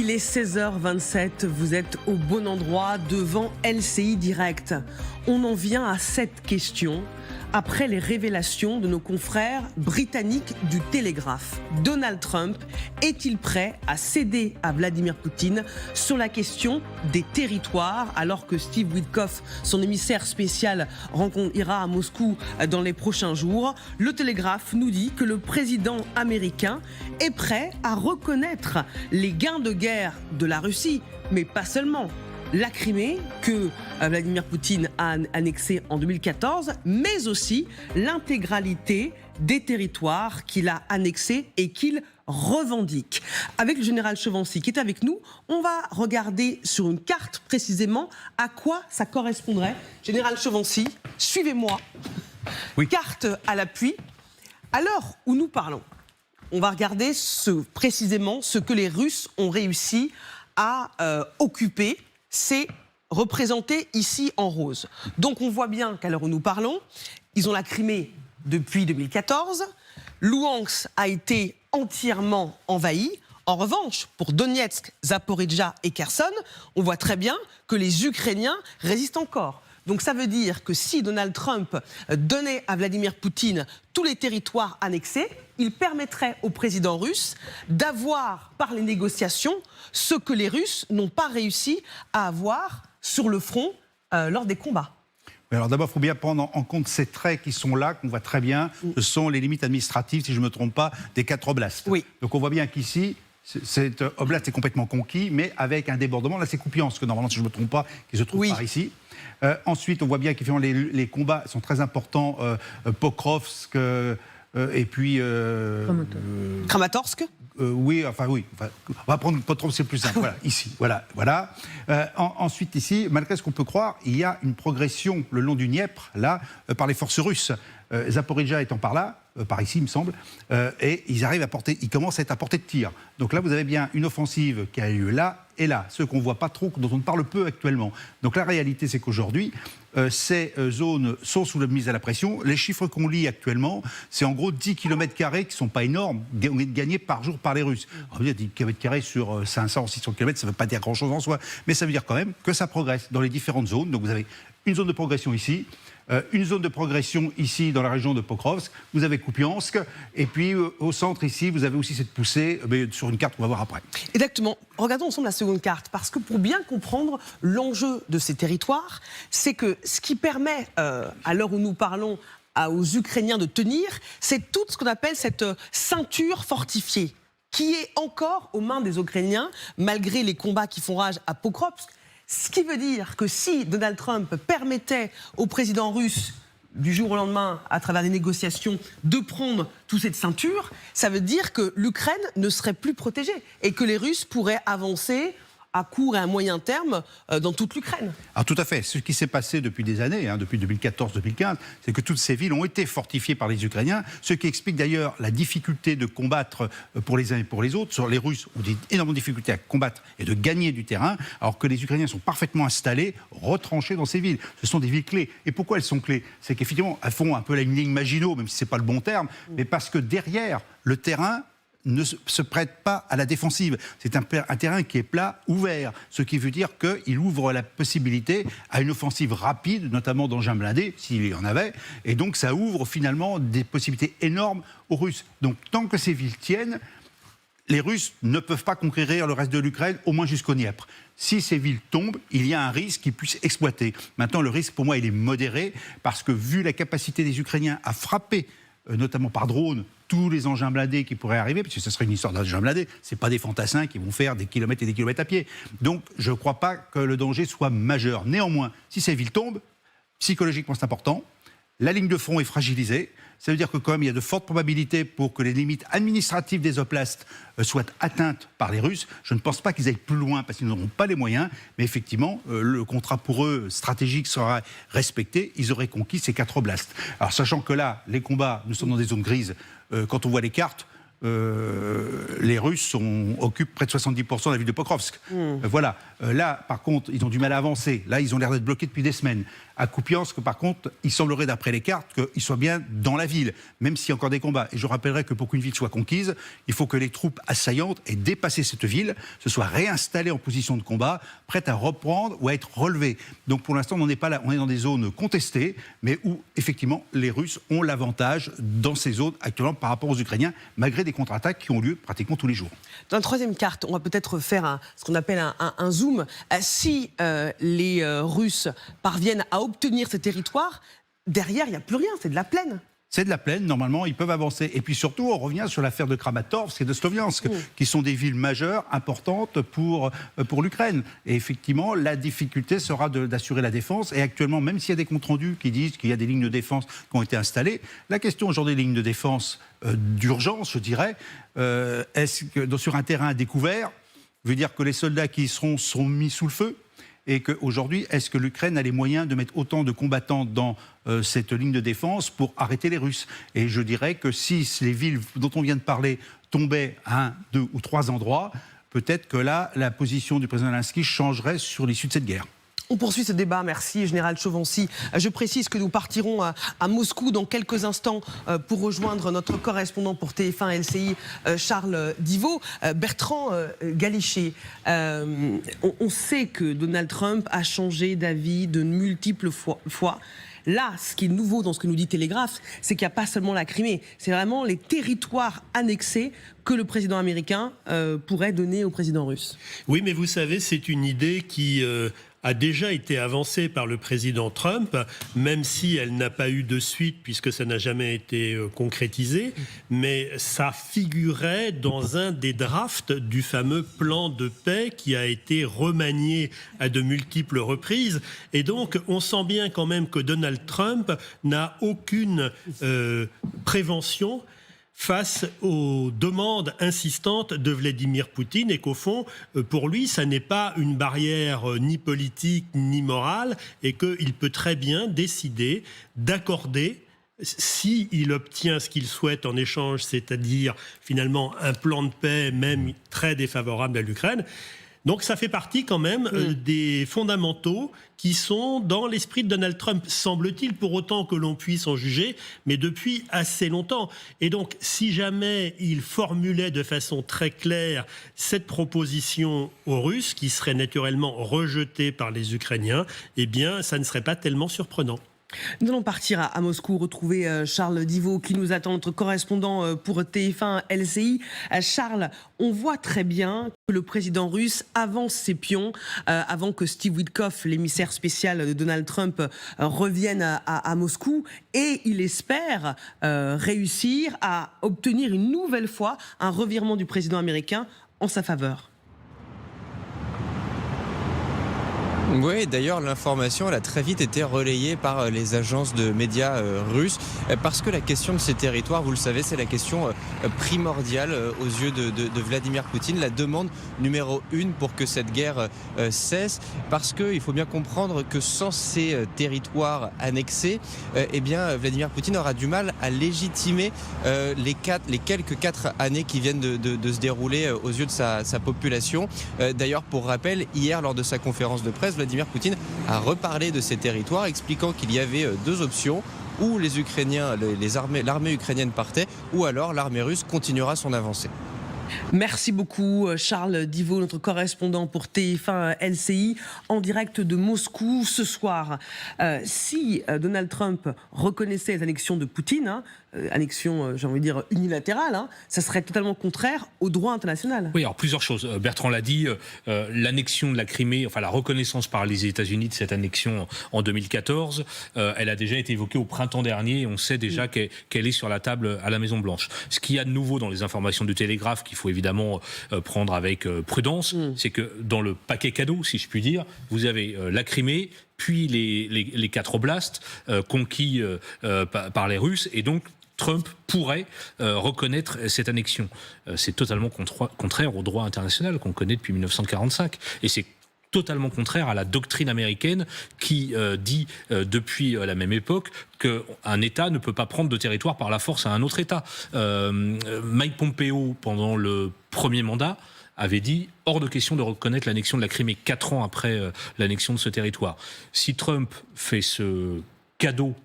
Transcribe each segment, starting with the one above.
Il est 16h27, vous êtes au bon endroit devant LCI Direct. On en vient à cette question après les révélations de nos confrères britanniques du Télégraphe. Donald Trump est-il prêt à céder à Vladimir Poutine sur la question des territoires alors que Steve Witkoff, son émissaire spécial, ira à Moscou dans les prochains jours? Le Télégraphe nous dit que le président américain est prêt à reconnaître les gains de guerre de la Russie, mais pas seulement. La Crimée, que Vladimir Poutine a annexée en 2014, mais aussi l'intégralité des territoires qu'il a annexés et qu'il revendique. Avec le général Chevancy qui est avec nous, on va regarder sur une carte précisément à quoi ça correspondrait. Général Chevancy, suivez-moi. Oui. Carte à l'appui. À l'heure où nous parlons, on va regarder précisément ce que les Russes ont réussi à occuper. C'est représenté ici en rose. Donc on voit bien qu'à l'heure où nous parlons, ils ont la Crimée depuis 2014. Louhansk a été entièrement envahi. En revanche, pour Donetsk, Zaporijjia et Kherson, on voit très bien que les Ukrainiens résistent encore. Donc ça veut dire que si Donald Trump donnait à Vladimir Poutine tous les territoires annexés, il permettrait au président russe d'avoir, par les négociations, ce que les Russes n'ont pas réussi à avoir sur le front lors des combats. Alors d'abord, il faut bien prendre en compte ces traits qui sont là, qu'on voit très bien. Ce sont les limites administratives, si je ne me trompe pas, des 4 oblasts. Oui. Donc on voit bien qu'ici, cet oblast est complètement conquis, mais avec un débordement. Là, c'est Kupiansk, normalement, si je ne me trompe pas, qui se trouve par ici. Ensuite, on voit bien qu'effectivement, les combats sont très importants. Pokrovsk et puis... Kramatorsk. Oui. On va prendre Pokrovsk, c'est plus simple. Voilà, ici. Voilà. Ensuite, ici, malgré ce qu'on peut croire, il y a une progression le long du Dniepr, là, par les forces russes. Zaporijjia étant par là, par ici, il me semble, et ils commencent à être à portée de tir. Donc là, vous avez bien une offensive qui a eu lieu là et là, ce qu'on ne voit pas trop, dont on parle peu actuellement. Donc la réalité, c'est qu'aujourd'hui, ces zones sont sous la mise à la pression. Les chiffres qu'on lit actuellement, c'est en gros 10 km² qui ne sont pas énormes, gagnés par jour par les Russes. On veut dire 10 km² sur 500, 600 km, ça ne veut pas dire grand-chose en soi, mais ça veut dire quand même que ça progresse dans les différentes zones. Donc vous avez une zone de progression ici, une zone de progression ici dans la région de Pokrovsk, vous avez Kupiansk, et puis au centre ici, vous avez aussi cette poussée, mais sur une carte qu'on va voir après. Exactement. Regardons ensemble la seconde carte, parce que pour bien comprendre l'enjeu de ces territoires, c'est que ce qui permet, à l'heure où nous parlons, aux Ukrainiens de tenir, c'est tout ce qu'on appelle cette ceinture fortifiée, qui est encore aux mains des Ukrainiens, malgré les combats qui font rage à Pokrovsk. Ce qui veut dire que si Donald Trump permettait au président russe, du jour au lendemain, à travers des négociations, de prendre toute cette ceinture, ça veut dire que l'Ukraine ne serait plus protégée et que les Russes pourraient avancer à court et à moyen terme dans toute l'Ukraine. Alors tout à fait. Ce qui s'est passé depuis des années, depuis 2014-2015, c'est que toutes ces villes ont été fortifiées par les Ukrainiens, ce qui explique d'ailleurs la difficulté de combattre pour les uns et pour les autres. Sur les Russes ont énormément de difficultés à combattre et de gagner du terrain, alors que les Ukrainiens sont parfaitement installés, retranchés dans ces villes. Ce sont des villes clés. Et pourquoi elles sont clés? C'est qu'effectivement, elles font un peu la ligne Maginot, même si ce n'est pas le bon terme, mais parce que derrière, le terrain ne se prête pas à la défensive. C'est un terrain qui est plat, ouvert, ce qui veut dire qu'il ouvre la possibilité à une offensive rapide, notamment d'engins blindés, s'il y en avait, et donc ça ouvre finalement des possibilités énormes aux Russes. Donc tant que ces villes tiennent, les Russes ne peuvent pas conquérir le reste de l'Ukraine, au moins jusqu'au Dniepr. Si ces villes tombent, il y a un risque qu'ils puissent exploiter. Maintenant, le risque, pour moi, il est modéré, parce que vu la capacité des Ukrainiens à frapper, notamment par drone, tous les engins blindés qui pourraient arriver, parce que ce serait une histoire d'engins blindés, ce n'est pas des fantassins qui vont faire des kilomètres et des kilomètres à pied. Donc, je ne crois pas que le danger soit majeur. Néanmoins, si ces villes tombent, psychologiquement, c'est important. La ligne de front est fragilisée. Ça veut dire que quand même, il y a de fortes probabilités pour que les limites administratives des oblasts soient atteintes par les Russes. Je ne pense pas qu'ils aillent plus loin parce qu'ils n'auront pas les moyens. Mais effectivement, le contrat pour eux stratégique sera respecté. Ils auraient conquis ces 4 oblasts. Alors, sachant que là, les combats, nous sommes dans des zones grises. Quand on voit les cartes, les Russes occupent près de 70% de la ville de Pokrovsk. Voilà. Là, par contre, ils ont du mal à avancer. Là, ils ont l'air d'être bloqués depuis des semaines. À Kupiansk, par contre, il semblerait, d'après les cartes, qu'ils soient bien dans la ville, même s'il y a encore des combats. Et je rappellerai que pour qu'une ville soit conquise, il faut que les troupes assaillantes aient dépassé cette ville, se soient réinstallées en position de combat, prêtes à reprendre ou à être relevées. Donc pour l'instant, on n'en est pas là. On est dans des zones contestées, mais où, effectivement, les Russes ont l'avantage dans ces zones actuellement par rapport aux Ukrainiens, malgré des contre-attaques qui ont lieu pratiquement tous les jours. Dans la troisième carte, on va peut-être faire ce qu'on appelle un zoom. Si les Russes parviennent à obtenir ces territoires, derrière, il n'y a plus rien, c'est de la plaine. C'est de la plaine, normalement, ils peuvent avancer. Et puis surtout, on revient sur l'affaire de Kramatorsk et de Sloviansk, qui sont des villes majeures, importantes pour l'Ukraine. Et effectivement, la difficulté sera d'assurer la défense. Et actuellement, même s'il y a des comptes rendus qui disent qu'il y a des lignes de défense qui ont été installées, la question aujourd'hui des lignes de défense d'urgence, je dirais, est-ce que sur un terrain découvert, veut dire que les soldats qui y seront mis sous le feu? Et qu'aujourd'hui, est-ce que l'Ukraine a les moyens de mettre autant de combattants dans cette ligne de défense pour arrêter les Russes? Et je dirais que si les villes dont on vient de parler tombaient à 1, 2 ou 3 endroits, peut-être que là, la position du président Zelensky changerait sur l'issue de cette guerre. On poursuit ce débat, merci Général Chauvency. Je précise que nous partirons à Moscou dans quelques instants pour rejoindre notre correspondant pour TF1 LCI, Charles Divot. Bertrand Galichet, on sait que Donald Trump a changé d'avis de multiples fois. Là, ce qui est nouveau dans ce que nous dit Télégraphe, c'est qu'il n'y a pas seulement la Crimée, c'est vraiment les territoires annexés que le président américain pourrait donner au président russe. Oui, mais vous savez, c'est une idée qui a déjà été avancée par le président Trump, même si elle n'a pas eu de suite puisque ça n'a jamais été concrétisé, mais ça figurait dans un des drafts du fameux plan de paix qui a été remanié à de multiples reprises. Et donc, on sent bien quand même que Donald Trump n'a aucune prévention face aux demandes insistantes de Vladimir Poutine et qu'au fond, pour lui, ça n'est pas une barrière ni politique ni morale et qu'il peut très bien décider d'accorder, s'il obtient ce qu'il souhaite en échange, c'est-à-dire finalement un plan de paix même très défavorable à l'Ukraine. Donc ça fait partie quand même des fondamentaux qui sont dans l'esprit de Donald Trump, semble-t-il, pour autant que l'on puisse en juger, mais depuis assez longtemps. Et donc, si jamais il formulait de façon très claire cette proposition aux Russes, qui serait naturellement rejetée par les Ukrainiens, eh bien, ça ne serait pas tellement surprenant. Nous allons partir à Moscou, retrouver Charles Divot qui nous attend, notre correspondant pour TF1 LCI. Charles, on voit très bien que le président russe avance ses pions avant que Steve Witkoff, l'émissaire spécial de Donald Trump, revienne à Moscou, et il espère réussir à obtenir une nouvelle fois un revirement du président américain en sa faveur. Oui, d'ailleurs, l'information elle a très vite été relayée par les agences de médias russes, parce que la question de ces territoires, vous le savez, c'est la question primordiale aux yeux de Vladimir Poutine, la demande numéro 1 pour que cette guerre cesse, parce qu'il faut bien comprendre que sans ces territoires annexés, eh bien, Vladimir Poutine aura du mal à légitimer les quelques 4 années qui viennent de se dérouler aux yeux de sa population. D'ailleurs, pour rappel, hier, lors de sa conférence de presse, Vladimir Poutine a reparlé de ces territoires, expliquant qu'il y avait 2 options, où les Ukrainiens, l'armée ukrainienne partait, ou alors l'armée russe continuera son avancée. Merci beaucoup Charles Divot, notre correspondant pour TF1 LCI, en direct de Moscou ce soir. Si Donald Trump reconnaissait les annexions de Poutine, annexion, j'ai envie de dire, unilatérale, ça serait totalement contraire au droit international. Oui, alors plusieurs choses. Bertrand l'a dit, l'annexion de la Crimée, enfin la reconnaissance par les États-Unis de cette annexion en 2014, elle a déjà été évoquée au printemps dernier et on sait déjà qu'elle est sur la table à la Maison-Blanche. Ce qu'il y a de nouveau dans les informations du Télégraphe qu'il faut évidemment prendre avec prudence, c'est que dans le paquet cadeau, si je puis dire, vous avez la Crimée, puis les 4 oblasts conquis par les Russes, et donc Trump pourrait reconnaître cette annexion. C'est totalement contraire au droit international qu'on connaît depuis 1945. Et c'est totalement contraire à la doctrine américaine qui dit depuis la même époque qu'un État ne peut pas prendre de territoire par la force à un autre État. Mike Pompeo, pendant le premier mandat, avait dit hors de question de reconnaître l'annexion de la Crimée 4 ans après l'annexion de ce territoire. Si Trump fait ce cadeau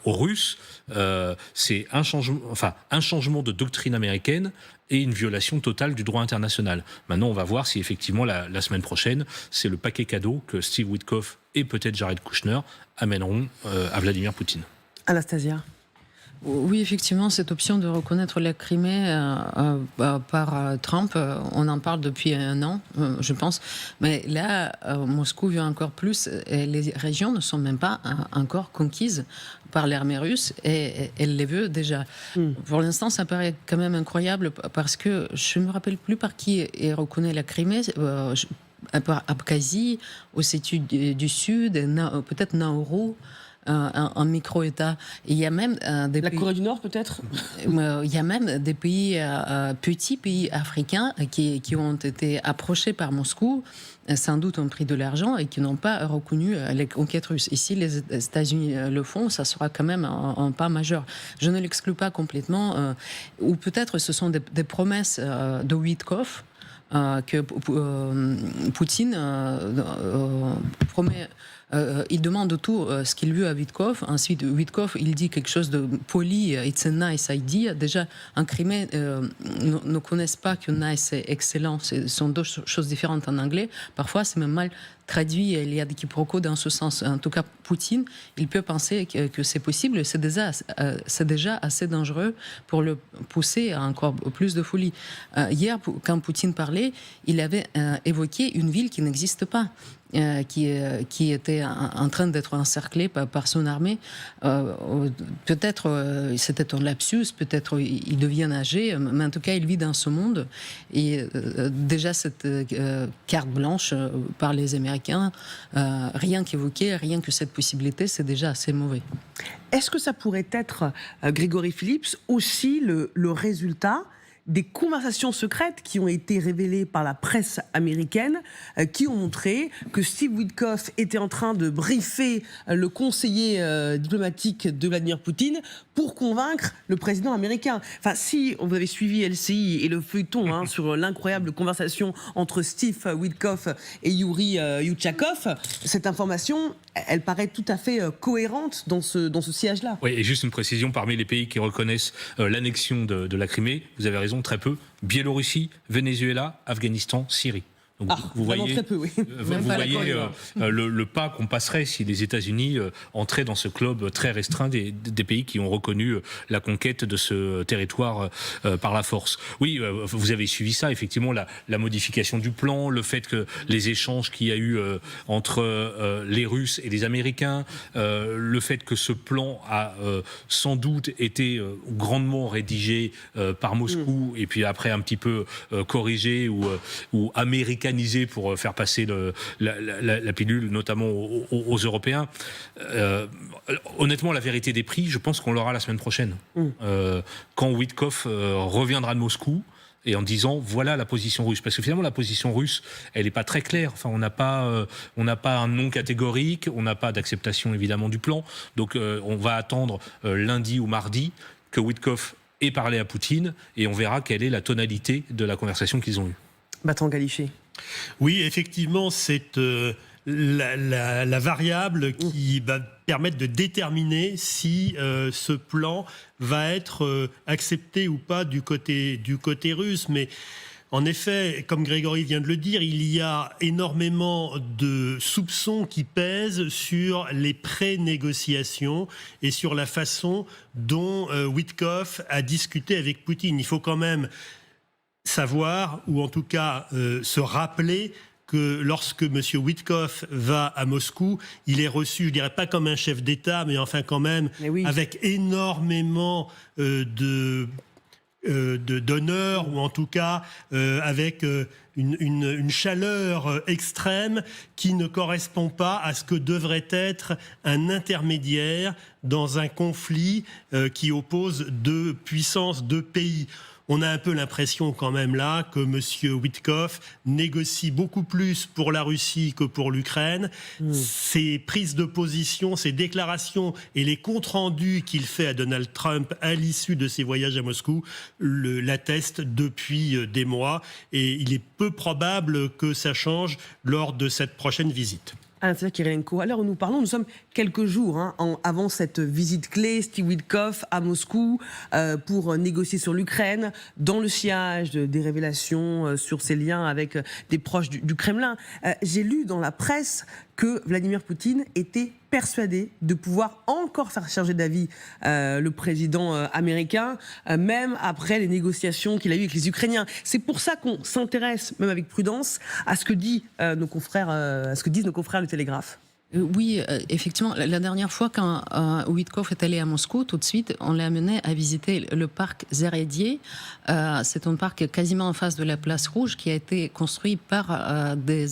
aux Russes, c'est un changement de doctrine américaine et une violation totale du droit international. Maintenant, on va voir si effectivement la semaine prochaine, c'est le paquet cadeau que Steve Witkoff et peut-être Jared Kushner amèneront à Vladimir Poutine. Anastasia. Oui, effectivement, cette option de reconnaître la Crimée par Trump, on en parle depuis un an, je pense. Mais là, Moscou veut encore plus. Et les régions ne sont même pas encore conquises par l'armée russe et elle les veut déjà. Pour l'instant, ça paraît quand même incroyable parce que je ne me rappelle plus par qui reconnaît la Crimée. Abkhazie, Ossétie du Sud, peut-être Nauru. Un micro-État. Il y a même des La pays... Corée du Nord, peut-être. Il y a même des pays, petits pays africains qui ont été approchés par Moscou, sans doute ont pris de l'argent et qui n'ont pas reconnu les conquêtes russes. Ici, les États-Unis le font, ça sera quand même un pas majeur. Je ne l'exclus pas complètement. Ou peut-être ce sont des promesses de Witkoff que Poutine promet. Il demande tout ce qu'il veut à Witkoff. Ensuite, Witkoff, il dit quelque chose de poli. It's a nice idea. Déjà, en Crimée, ne connaissent pas que nice et excellent. Ce sont deux choses différentes en anglais. Parfois, c'est même mal traduit. Il y a des quiproquos dans ce sens. En tout cas, Poutine, il peut penser que c'est possible. C'est déjà assez dangereux pour le pousser à encore plus de folie. Hier, quand Poutine parlait, il avait évoqué une ville qui n'existe pas. Qui était en train d'être encerclé par son armée. Peut-être c'était un lapsus, peut-être il devient âgé, mais en tout cas il vit dans ce monde. Et déjà cette carte blanche par les Américains, rien qu'évoquer, rien que cette possibilité, c'est déjà assez mauvais. Est-ce que ça pourrait être, Grégory Phillips, aussi le résultat des conversations secrètes qui ont été révélées par la presse américaine, qui ont montré que Steve Witkoff était en train de briefer le conseiller diplomatique de Vladimir Poutine pour convaincre le président américain. Enfin, si vous avez suivi LCI et le feuilleton sur l'incroyable conversation entre Steve Witkoff et Yuri Yuchakov, cette information, elle paraît tout à fait cohérente dans ce siège-là. Oui, et juste une précision, parmi les pays qui reconnaissent l'annexion de la Crimée, vous avez raison, très peu, Biélorussie, Venezuela, Afghanistan, Syrie. Donc, vous voyez, très peu, oui. vous voyez le pas qu'on passerait si les États-Unis entraient dans ce club très restreint des pays qui ont reconnu la conquête de ce territoire par la force. Oui, vous avez suivi ça, effectivement, la modification du plan, le fait que les échanges qu'il y a eu entre les Russes et les Américains, le fait que ce plan a sans doute été grandement rédigé par Moscou et puis après un petit peu corrigé ou américain pour faire passer la pilule, notamment aux Européens. Honnêtement, la vérité des prix, je pense qu'on l'aura la semaine prochaine. Quand Witkoff reviendra de Moscou, et en disant voilà la position russe, parce que finalement la position russe elle n'est pas très claire. Enfin, on n'a pas un non catégorique, on n'a pas d'acceptation évidemment du plan. Donc on va attendre lundi ou mardi que Witkoff ait parlé à Poutine et on verra quelle est la tonalité de la conversation qu'ils ont eue. Bertrand Galichet. Oui, effectivement, c'est la variable qui va permettre de déterminer si ce plan va être accepté ou pas du côté russe. Mais en effet, comme Grégory vient de le dire, il y a énormément de soupçons qui pèsent sur les pré-négociations et sur la façon dont Witkoff a discuté avec Poutine. Il faut quand même savoir, ou en tout cas se rappeler que lorsque M. Witkoff va à Moscou, il est reçu, je dirais pas comme un chef d'État, mais enfin quand même avec énormément d'honneur, ou en tout cas avec une chaleur extrême qui ne correspond pas à ce que devrait être un intermédiaire dans un conflit qui oppose deux puissances, deux pays. on a un peu l'impression quand même là que M. Witkoff négocie beaucoup plus pour la Russie que pour l'Ukraine. Ses prises de position, ses déclarations et les comptes rendus qu'il fait à Donald Trump à l'issue de ses voyages à Moscou l'attestent depuis des mois. Et il est peu probable que ça change lors de cette prochaine visite. Anastasia Kirilenko, à l'heure où nous parlons, nous sommes quelques jours avant cette visite clé, Steve Witkoff à Moscou pour négocier sur l'Ukraine, dans le sillage des révélations sur ses liens avec des proches du Kremlin. J'ai lu dans la presse que Vladimir Poutine était persuadé de pouvoir encore faire changer d'avis le président américain, même après les négociations qu'il a eues avec les Ukrainiens. C'est pour ça qu'on s'intéresse, même avec prudence, à ce que disent nos confrères du Télégraphe. Oui, effectivement, la dernière fois quand Witkoff est allé à Moscou, tout de suite, on l'a amené à visiter le parc Zaredier. C'est un parc quasiment en face de la place Rouge qui a été construit par des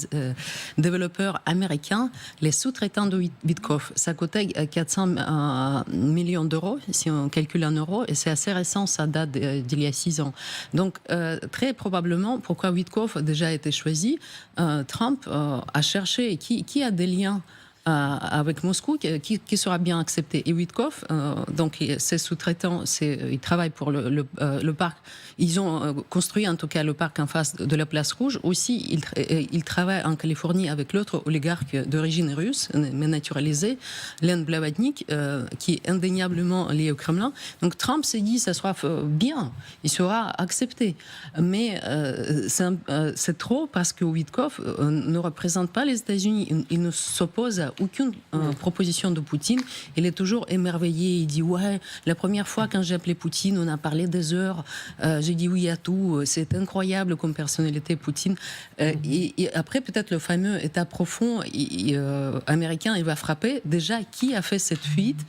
développeurs américains, les sous-traitants de Witkoff. Ça coûtait 400 millions d'euros, si on calcule en euros, et c'est assez récent, ça date d'il y a 6 ans. Donc, très probablement, pourquoi Witkoff a déjà été choisi, Trump a cherché qui a des liens avec Moscou, qui sera bien accepté. Et Witkoff, donc ses sous-traitants, ils travaillent pour le parc. Ils ont construit en tout cas le parc en face de la place Rouge. Aussi, ils travaillent en Californie avec l'autre oligarque d'origine russe, mais naturalisé, Len Blavatnik, qui est indéniablement lié au Kremlin. Donc Trump s'est dit, ça sera bien, il sera accepté. Mais c'est trop parce que Witkoff ne représente pas les États-Unis. Il ne s'oppose à aucune proposition de Poutine. Il est toujours émerveillé. Il dit, ouais, la première fois quand j'ai appelé Poutine, on a parlé des heures. J'ai dit oui à tout. C'est incroyable comme personnalité, Poutine. Et après, peut-être le fameux état profond américain, il va frapper. Déjà, qui a fait cette fuite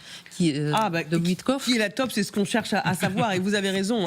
de Witkoff? Qui est la top, c'est ce qu'on cherche à savoir. Et vous avez raison.